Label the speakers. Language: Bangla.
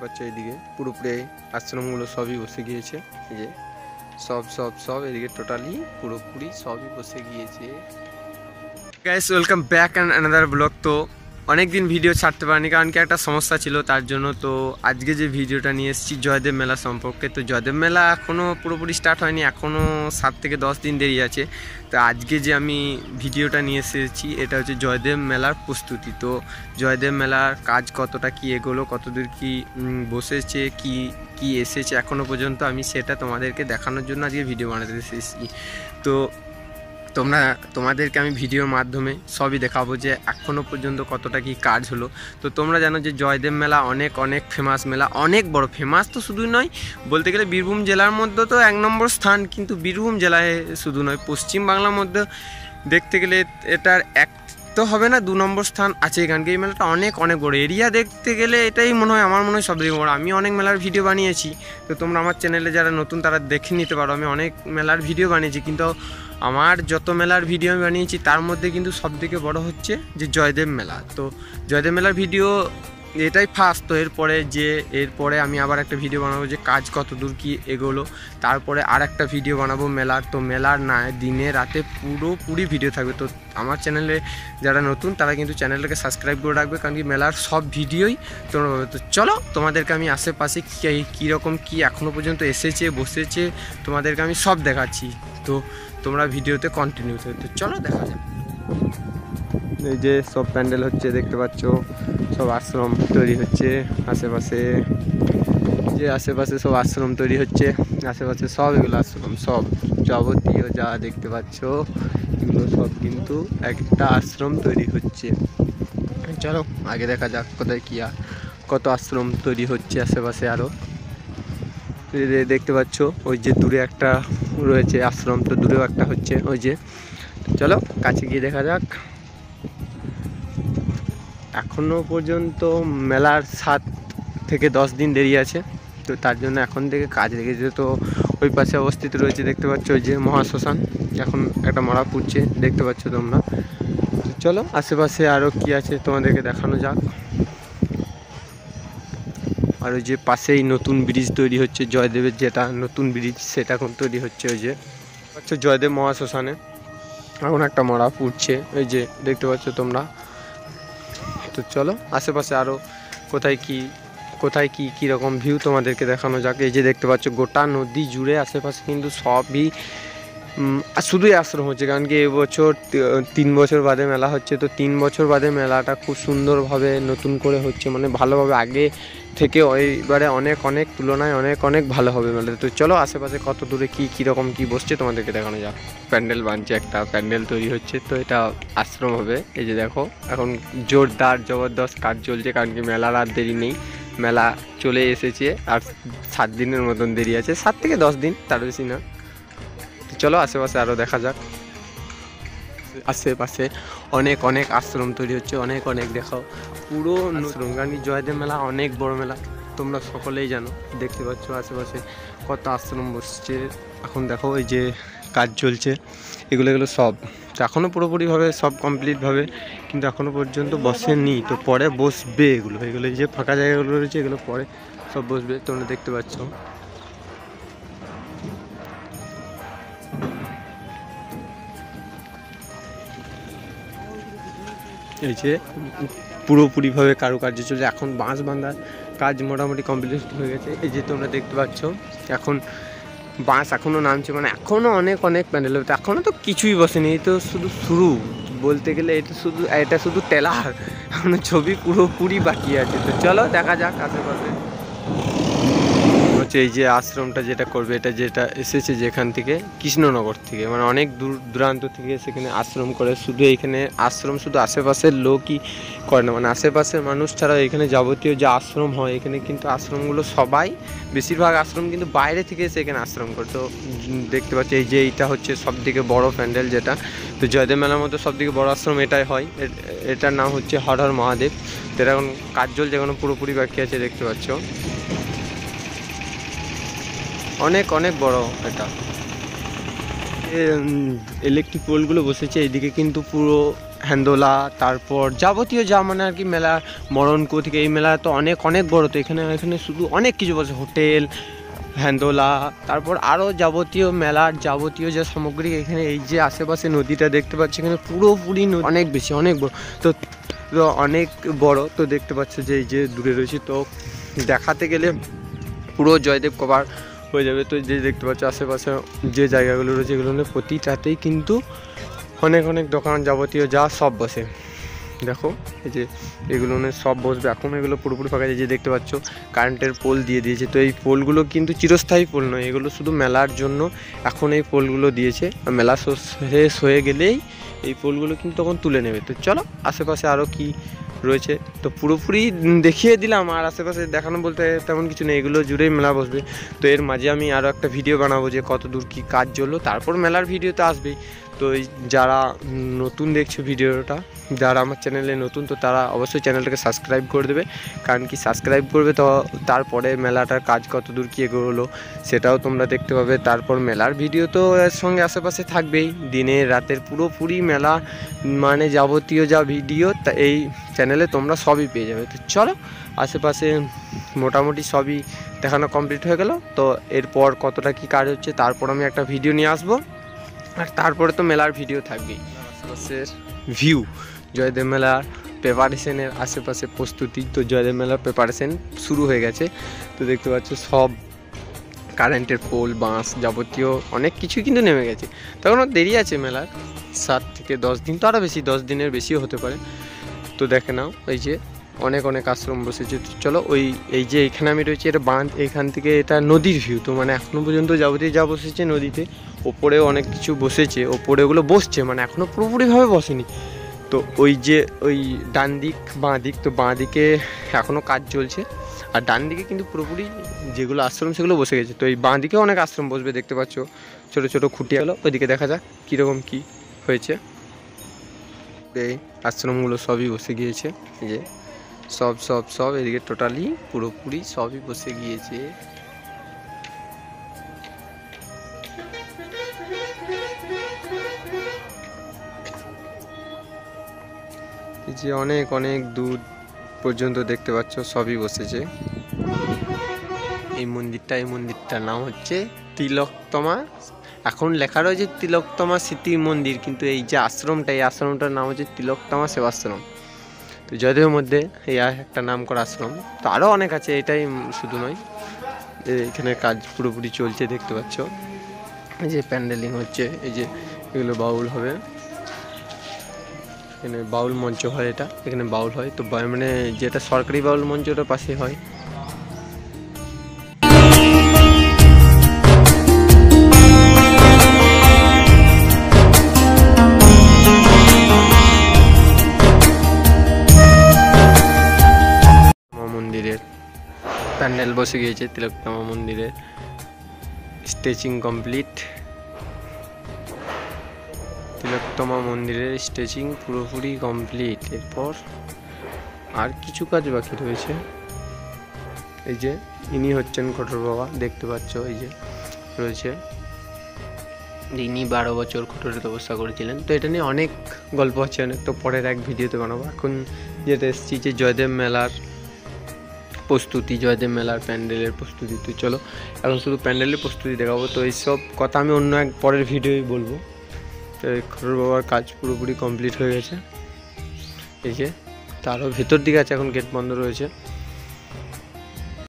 Speaker 1: পাচ্ছ এইদিকে পুরোপুরি আশ্রমগুলো সবই বসে গিয়েছে। এই যে সব এদিকে টোটালি পুরোপুরি সবই বসে গিয়েছে। Guys welcome back and another blog. তো অনেক দিন ভিডিও ছাড়তে পারিনি কারণ কি একটা সমস্যা ছিল, তার জন্য। তো আজকে যে ভিডিওটা নিয়ে এসেছি জয়দেব মেলা সম্পর্কে, তো জয়দেব মেলা এখনও পুরোপুরি স্টার্ট হয়নি, এখনও 7 থেকে 10 দিন দেরি আছে। তো আজকে যে আমি ভিডিওটা নিয়ে এসেছি এটা হচ্ছে জয়দেব মেলার প্রস্তুতি। তো জয়দেব মেলার কাজ কতটা কি এগোলো, কতদূর কি বসেছে, কি এসেছে এখনও পর্যন্ত, আমি সেটা তোমাদেরকে দেখানোর জন্য আজকে ভিডিও বানাতে এসেছি। তো তোমাদেরকে আমি ভিডিওর মাধ্যমে সবই দেখাবো যে এখনও পর্যন্ত কতটা কি কাজ হলো। তো তোমরা জানো যে জয়দেব মেলা অনেক ফেমাস মেলা, অনেক বড়। ফেমাস তো শুধু নয়, বলতে গেলে বীরভূম জেলার মধ্যে তো 1 নম্বর স্থান, কিন্তু বীরভূম জেলায় শুধু নয়, পশ্চিম বাংলার মধ্যে দেখতে গেলে এটার এক তো হবে না, 2 নম্বর স্থান আছে। এখানকে এই মেলাটা অনেক বড় এরিয়া, দেখতে গেলে এটাই আমার মনে হয় সবথেকে বড়। আমি অনেক মেলার ভিডিও বানিয়েছি, তো তোমরা আমার চ্যানেলে যারা নতুন তারা দেখে নিতে পারো। আমি অনেক মেলার ভিডিও বানিয়েছি, কিন্তু আমার যত মেলার ভিডিও আমি বানিয়েছি তার মধ্যে কিন্তু সবথেকে বড় হচ্ছে যে জয়দেব মেলা। তো জয়দেব মেলার ভিডিও এটাই ফার্স্ট। তো এরপরে আমি আবার একটা ভিডিও বানাবো যে কাজ কত দূর কি এগোলো, তারপরে আর একটা ভিডিও বানাবো মেলার। তো মেলার না দিনে রাতে পুরোপুরি ভিডিও থাকবে। তো আমার চ্যানেলে যারা নতুন তারা কিন্তু চ্যানেলটাকে সাবস্ক্রাইব করে রাখবে, কারণ কি মেলার সব ভিডিওই তোমরা পাবে। তো চলো তোমাদেরকে আমি আশেপাশে কীরকম কি এখনও পর্যন্ত এসেছে বসেছে তোমাদেরকে আমি সব দেখাচ্ছি। তো তোমরা ভিডিওতে কন্টিনিউ থাকবে। তো চলো দেখা যাক। এই যে সব প্যান্ডেল হচ্ছে দেখতে পাচ্ছ, সব আশ্রম তৈরি হচ্ছে আশেপাশে। আশেপাশে সব আশ্রম তৈরি হচ্ছে, আশেপাশে সব এগুলো আশ্রম, সব যাবতীয় যা দেখতে পাচ্ছ এগুলো সব কিন্তু একটা আশ্রম তৈরি হচ্ছে। চলো আগে দেখা যাক কোথায় কি কত আশ্রম তৈরি হচ্ছে আশেপাশে। আরও দেখতে পাচ্ছ ওই যে দূরে একটা রয়েছে আশ্রম, তো দূরেও একটা হচ্ছে ওই যে। চলো কাছে গিয়ে দেখা যাক। এখনও পর্যন্ত মেলার 7 থেকে 10 দিন দেরি আছে, তো তার জন্য এখন থেকে কাজ লেগেছে। তো ওই পাশে অবস্থিত রয়েছে দেখতে পাচ্ছ ওই যে মহাশ্মশান, এখন একটা মরা পুড়ছে দেখতে পাচ্ছ তোমরা। তো চলো আশেপাশে আরও কি আছে তোমাদেরকে দেখানো যাক। আর ওই যে পাশেই নতুন ব্রিজ তৈরি হচ্ছে জয়দেবের, যেটা নতুন ব্রিজ সেটা এখন তৈরি হচ্ছে। ওই যে পাচ্ছ জয়দেব মহাশ্মশানে এখন একটা মরা পুড়ছে, ওই যে দেখতে পাচ্ছ তোমরা। তো চলো আশেপাশে আরও কোথায় কি কীরকম ভিউ তোমাদেরকে দেখানো যাক। এই যে দেখতে পাচ্ছ গোটা নদী জুড়ে আশেপাশে কিন্তু সবই শুধুই আশ্রম হচ্ছে, কারণ কি এবছর 3 বছর বাদে মেলা হচ্ছে। তো 3 বছর বাদে মেলাটা খুব সুন্দরভাবে নতুন করে হচ্ছে, মানে ভালোভাবে আগে থেকে এবারে অনেক তুলনায় অনেক ভালো হবে মেলাটা। তো চলো আশেপাশে কত দূরে কীরকম কি বসছে তোমাদেরকে দেখানো যাক। প্যান্ডেল বানছে, একটা প্যান্ডেল তৈরি হচ্ছে, তো এটা আশ্রম হবে। এই যে দেখো এখন জোরদার জবরদস্ত কাজ চলছে, কারণ কি মেলার আর দেরি নেই, মেলা চলে এসেছে। আর 7 দিনের মতন দেরি আছে, 7 থেকে 10 দিন, তার বেশি না। তো চলো আশেপাশে আরও দেখা যাক। আশেপাশে অনেক আশ্রম তৈরি হচ্ছে, অনেক দেখাও পুরো আশ্রম, কারণ কি জয়দেব মেলা অনেক বড় মেলা, তোমরা সকলেই জানো। দেখতে পাচ্ছ আশেপাশে কত আশ্রম বসছে। এখন দেখো এই যে কাজ চলছে, এগুলো সব এখনও পুরোপুরিভাবে সব কমপ্লিটভাবে কিন্তু এখনও পর্যন্ত বসেনি। তো পরে বসবে এগুলো এই যে ফাঁকা জায়গাগুলো রয়েছে এগুলো পরে সব বসবে, তোমরা দেখতে পাচ্ছ। এই যে পুরোপুরিভাবে কারুকার্য চলছে, এখন বাঁশ বাঁধার কাজ মোটামুটি কমপ্লিট হয়ে গেছে। এই যে তোমরা দেখতে পাচ্ছ এখন বাঁশ এখনও নামছে, মানে এখনও অনেক প্যান্ডেল হবে। এখনও তো কিছুই বসেনি, এই তো শুধু শুরু বলতে গেলে। এটা শুধু টেলার, এখনো ছবি পুরোপুরি বাকি আছে। তো চলো দেখা যাক আশেপাশে হচ্ছে এই যে আশ্রমটা যেটা করবে, যেটা এসেছে যেখান থেকে কৃষ্ণনগর থেকে, মানে অনেক দূরান্ত থেকে সেখানে আশ্রম করে। শুধু এইখানে আশ্রম শুধু আশেপাশের লোকই করে না, মানে আশেপাশের মানুষ ছাড়া এখানে যাবতীয় যে আশ্রম হয় এখানে কিন্তু আশ্রমগুলো সবাই বেশিরভাগ আশ্রম কিন্তু বাইরে থেকে এসে এখানে আশ্রম করে। তো দেখতে পাচ্ছি এই যে এইটা হচ্ছে সবথেকে বড় প্যান্ডেল যেটা। তো জয়দেব মেলার মধ্যে সবথেকে বড় আশ্রম এটাই হয়, এটার নাম হচ্ছে হর হর মহাদেব। তো এটা এখন কাজ চলছে, এখনো পুরোপুরি বাকি আছে দেখতে পাচ্ছ। অনেক বড় এটা। ইলেকট্রিক পোলগুলো বসেছে এইদিকে কিন্তু পুরো হ্যান্দোলা, তারপর যাবতীয় যা মানে আর কি মেলা, মরণকু থেকে এই মেলা তো অনেক অনেক বড়। তো এখানে শুধু অনেক কিছু বসে, হোটেল, হ্যান্দোলা, তারপর আরও যাবতীয় মেলার যাবতীয় যা সামগ্রী এখানে। এই যে আশেপাশে নদীটা দেখতে পাচ্ছি, এখানে পুরোপুরি অনেক বেশি, অনেক বড়। তো অনেক বড়। তো দেখতে পাচ্ছ যে এই যে দূরে রয়েছে, তো দেখাতে গেলে পুরো জয়দেব কভার হয়ে যাবে। তো যে দেখতে পাচ্ছ আশেপাশে যে জায়গাগুলো রয়েছে, এগুলো প্রতিটাতেই কিন্তু অনেক অনেক দোকান যাবতীয় যা সব বসে। দেখো এই যে এগুলো সব বসবে। এখন এগুলো পুরোপুরি ফাঁকা। যে দেখতে পাচ্ছ কারেন্টের পোল দিয়ে দিয়েছে। তো এই পোলগুলো কিন্তু চিরস্থায়ী পোল নয়, এগুলো শুধু মেলার জন্য এখন এই পোলগুলো দিয়েছে। মেলা শেষ হয়ে গেলেই এই পোলগুলো কিন্তু তখন তুলে নেবে। তো চলো আশেপাশে আরও কি রয়েছে তো পুরোপুরি দেখিয়ে দিলাম। আর আশেপাশে দেখানো বলতে তেমন কিছু নেই, এগুলো জুড়েই মেলা বসবে। তো এর মাঝে আমি আরও একটা ভিডিও বানাবো যে কত দূর কী কাজ চললো, তারপর মেলার ভিডিও তো আসবেই। তো যারা নতুন দেখছো ভিডিওটা, যারা আমার চ্যানেলে নতুন, তো তারা অবশ্যই চ্যানেলটাকে সাবস্ক্রাইব করে দেবে। কারণ কি সাবস্ক্রাইব করবে তো তারপরে মেলাটার কাজ কত দূর কী এগোলো সেটাও তোমরা দেখতে পাবে। তারপর মেলার ভিডিও তো এর সঙ্গে আশেপাশে থাকবেই, দিনের রাতের পুরোপুরি মেলা মানে যাবতীয় যা ভিডিও তা এই চ্যানেলে তোমরা সবই পেয়ে যাবে। তো চলো আশেপাশে মোটামুটি সবই দেখানো কমপ্লিট হয়ে গেল। তো এরপর কতটা কি কাজ হচ্ছে তারপর আমি একটা ভিডিও নিয়ে আসবো। আর তারপরে তো মেলার ভিডিও থাকবেই। আশেপাশের ভিউ, জয়দেব মেলার প্রিপারেশনের আশেপাশে প্রস্তুতি। তো জয়দেব মেলার প্রিপারেশন শুরু হয়ে গেছে। তো দেখতে পাচ্ছ সব কারেন্টের পোল, বাঁশ যাবতীয় অনেক কিছুই কিন্তু নেমে গেছে। তখনও দেরি আছে মেলার 7 থেকে 10 দিন, তো আরও বেশি, 10 দিনের বেশিও হতে পারে। তো দেখে নাও এই যে অনেক অনেক আশ্রম বসেছে। চলো এই যে এখানে আমি রয়েছি, এটা বাঁধ, এখান থেকে এটা নদীর ভিউ। তো মানে এখনও পর্যন্ত যাবতীয় যা বসেছে নদীতে, ওপরেও অনেক কিছু বসেছে, ওপরে ওগুলো বসছে, মানে এখনও পুরোপুরিভাবে বসেনি। তো ওই যে ওই ডান দিক বাঁ দিক, তো বাঁ দিকে এখনও কাজ চলছে, আর ডান দিকে কিন্তু পুরোপুরি যেগুলো আশ্রম সেগুলো বসে গেছে। তো এই বাঁ দিকেও অনেক আশ্রম বসবে, দেখতে পাচ্ছ ছোটো ছোটো খুঁটি গেলো। ওইদিকে দেখা যাক কীরকম কী হয়েছে। এই আশ্রমগুলো সবই বসে গিয়েছে, এই যে সব সব সব এদিকে টোটালি পুরোপুরি সবই বসে গিয়েছে। এই যে অনেক অনেক দূর পর্যন্ত দেখতে পাচ্ছ সবই বসেছে। এই মন্দিরটার নাম হচ্ছে তিলোত্তমা। এখন লেখা রয়েছে তিলোত্তমা স্মৃতি মন্দির, কিন্তু এই যে আশ্রমটা, এই আশ্রমটার নাম হচ্ছে তিলোত্তমা সেবাশ্রম। তো যদিও মধ্যে এই একটা নাম করা আশ্রম, তো আরও অনেক আছে, এটাই শুধু নয়। এখানে কাজ পুরোপুরি চলছে, দেখতে পাচ্ছ এই যে প্যান্ডেলিং হচ্ছে। এই যে এগুলো বাউল হবে, এখানে বাউল মঞ্চ হয়, এটা এখানে বাউল হয়। তো মানে যেটা সরকারি বাউল মঞ্চ ওটার পাশে হয়। মন্দিরের প্যান্ডেল বসে গিয়েছে, তিলোত্তমা মন্দিরের স্টেচিং কমপ্লিট। তিলোত্তমা মন্দিরের স্টেচিং পুরোপুরি কমপ্লিট। এরপর আর কিছু কাজ বাকি রয়েছে। এই যে ইনি হচ্ছেন খটর বাবা, দেখতে পাচ্ছ এই যে রয়েছে। ইনি 12 বছর খটরে তপস্যা করেছিলেন। তো এটা নিয়ে অনেক গল্প আছে, অনেক, তো পরের এক ভিডিওতে বানাবো। এখন যেটা এসেছি যে জয়দেব মেলার প্রস্তুতি, জয়দেব মেলার প্যান্ডেলের প্রস্তুতি। তো চলো এখন শুধু প্যান্ডেলের প্রস্তুতি দেখাবো। তো এইসব কথা আমি অন্য এক পরের ভিডিওই বলবো। তো খটর বাবার কাজ পুরোপুরি কমপ্লিট হয়ে গেছে। এই যে তারও ভেতর দিকে আছে, এখন গেট বন্ধ রয়েছে।